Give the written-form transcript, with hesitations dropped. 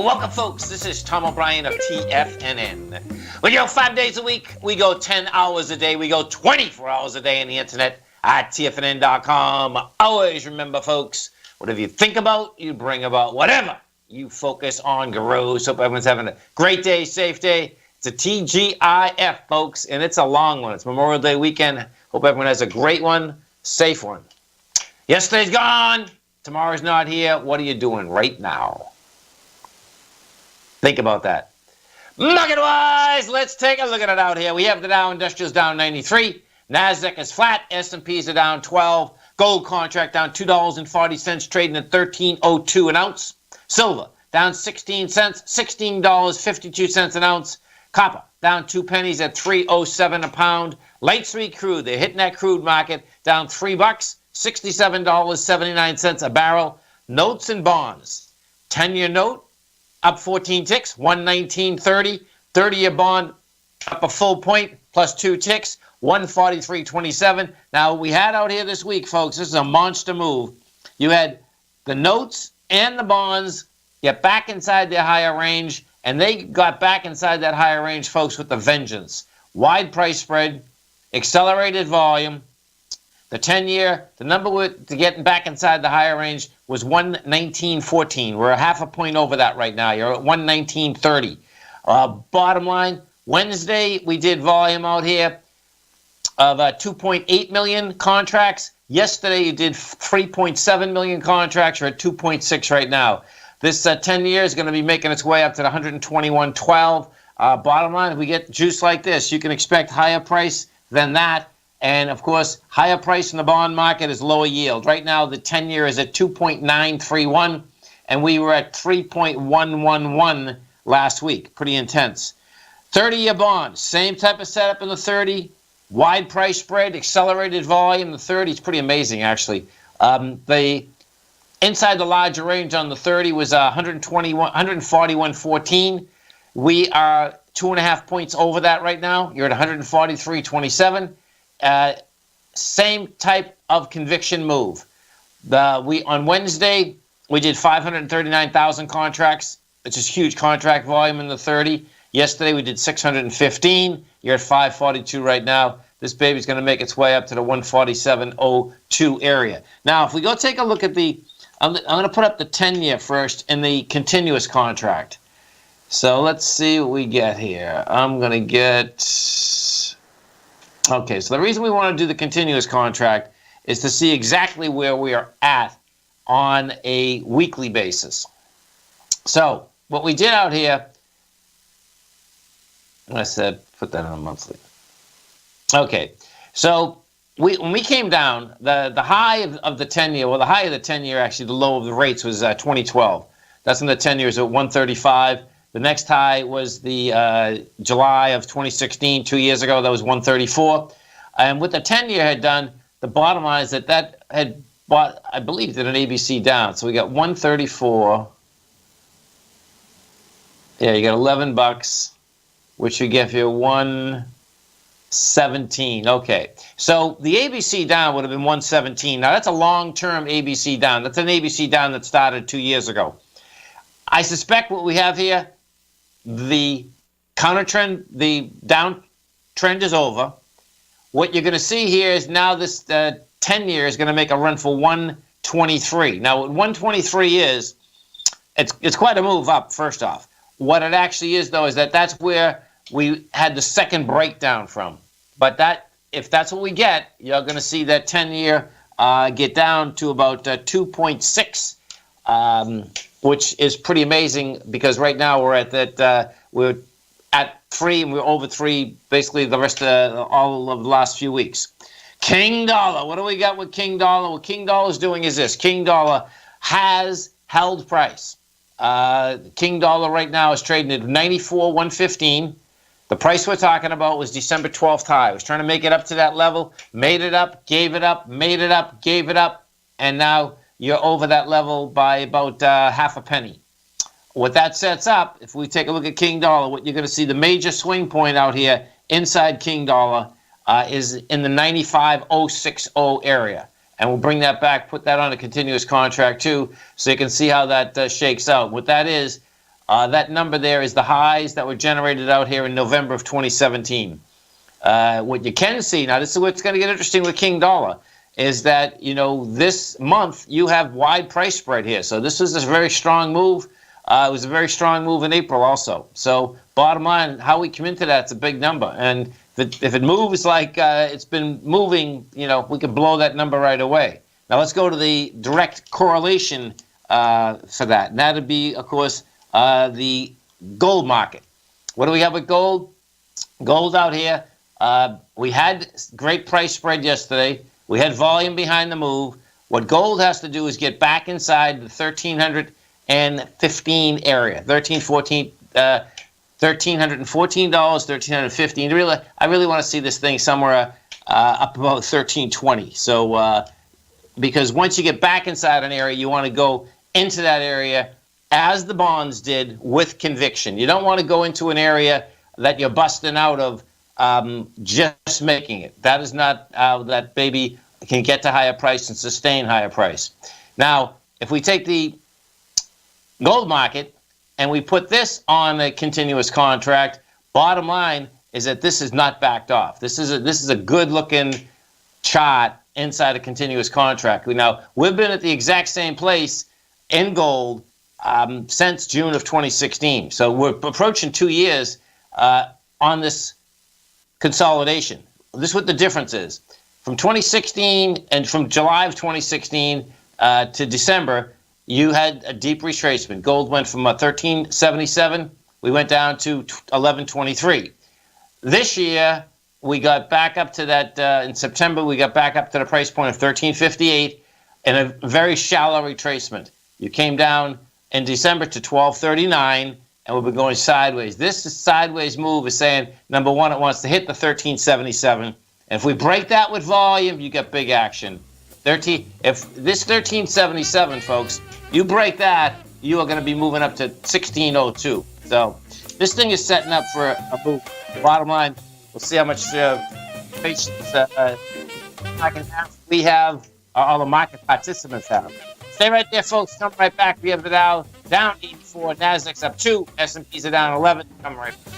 welcome, folks. This is Tom O'Brien of TFNN. We go 5 days a week. We go 10 hours a day. We go 24 hours a day on the internet at TFNN.com. Always remember, folks, whatever you think about, you bring about. Whatever you focus on grows. Hope everyone's having a great day, safe day. It's a TGIF, folks, and it's a long one. It's Memorial Day weekend. Hope everyone has a great one, safe one. Yesterday's gone. Tomorrow's not here. What are you doing right now? Think about that. Market-wise, let's take a look at it out here. We have the Dow Industrials down 93. NASDAQ is flat. S&Ps are down 12. Gold contract down $2.40, trading at $13.02 an ounce. Silver down 16 cents, $16.52 an ounce. Copper down 2 pennies at $3.07 a pound. Light sweet crude, they're hitting that crude market, down $3, $67.79 a barrel. Notes and bonds. 10-year note up 14 ticks, 119.30. 30-year bond up a full point, plus 2 ticks, 143.27. Now, we had out here this week, folks, this is a monster move. You had the notes and the bonds get back inside their higher range, and they got back inside that higher range, folks, with the vengeance. Wide price spread, accelerated volume. The 10-year, the number to getting back inside the higher range was 119.14. We're a half a point over that right now. You're at 119.30. Bottom line, Wednesday we did volume out here of 2.8 million contracts. Yesterday you did 3.7 million contracts. You're at 2.6 right now. This 10-year is going to be making its way up to the 121.12. Bottom line, if we get juice like this, you can expect higher price than that. And, of course, higher price in the bond market is lower yield. Right now, the 10-year is at 2.931, and we were at 3.111 last week. Pretty intense. 30-year bond, same type of setup in the 30. Wide price spread, accelerated volume. The 30 is pretty amazing, actually. The inside the larger range on the 30 was 141.14. We are 2.5 points over that right now. You're at 143.27. Same type of conviction move. On Wednesday, we did 539,000 contracts, which is huge contract volume in the 30. Yesterday, we did 615. You're at 542 right now. This baby's going to make its way up to the 147.02 area. Now, if we go take a look at I'm going to put up the 10-year first in the continuous contract. So let's see what we get here. I'm going to get... Okay, so the reason we want to do the continuous contract is to see exactly where we are at on a weekly basis. So what we did out here, I said put that on a monthly. Okay, so when we came down, the high of the 10-year, well, the high of the 10-year, actually, the low of the rates was 2012. That's when the 10-year is at 135. The next high was the July of 2016, 2 years ago. That was 134. And what the 10-year had done, the bottom line is that had bought, I believe, did an ABC down. So we got 134. Yeah, you got $11, which would give you 117. Okay. So the ABC down would have been 117. Now, that's a long-term ABC down. That's an ABC down that started 2 years ago. I suspect what we have here, the counter trend, the down trend is over. What you're going to see here is now this 10-year is going to make a run for 123. Now, what 123 is, it's quite a move up, first off. What it actually is, though, is that's where we had the second breakdown from. But if that's what we get, you're going to see that 10-year get down to about 2.6. Which is pretty amazing because right now we're at we're at 3 and we're over 3 basically the rest of all of the last few weeks. King Dollar, what do we got with King Dollar? What King Dollar is doing is this. King Dollar has held price. King Dollar right now is trading at 94.115. The price we're talking about was December 12th high. I was trying to make it up to that level, made it up, gave it up, made it up, gave it up, and now you're over that level by about half a penny. What that sets up, if we take a look at King Dollar, what you're going to see, the major swing point out here inside King Dollar is in the 95.060 area. And we'll bring that back, put that on a continuous contract too, so you can see how that shakes out. What that is, That number there is the highs that were generated out here in November of 2017. What you can see, now this is what's going to get interesting with King Dollar, is that, this month you have wide price spread here. So this is a very strong move. It was a very strong move in April also. So bottom line, how we come into that's a big number. And if it moves like it's been moving, we can blow that number right away. Now let's go to the direct correlation for that. And that would be, of course, the gold market. What do we have with gold? Gold out here. We had great price spread yesterday. We had volume behind the move. What gold has to do is get back inside the 1,315 area, $1,314, $1,315, I really want to see this thing somewhere up about 1,320. So because once you get back inside an area, you want to go into that area as the bonds did with conviction. You don't want to go into an area that you're busting out of just making it. That is not how that baby can get to higher price and sustain higher price. Now, if we take the gold market and we put this on a continuous contract, bottom line is that this is not backed off. This is a good looking chart inside a continuous contract. Now, we've been at the exact same place in gold since June of 2016. So we're approaching 2 years on this consolidation. This is what the difference is. From 2016 and from July of 2016 to December, you had a deep retracement. Gold went from 1377, we went down to 1123. This year, we got back up to that, in September, we got back up to the price point of 1358 and a very shallow retracement. You came down in December to 1239, and we've been going sideways. This sideways move is saying, number one, it wants to hit the 1377. And if we break that with volume, you get big action. If this 1377, folks, you break that, you are going to be moving up to 1602. So this thing is setting up for a move. Bottom line, we'll see how much patience we have, all the market participants have. Stay right there, folks. Come right back. We have the Dow down 84, Nasdaq's up 2, S&Ps are down 11. Come right back.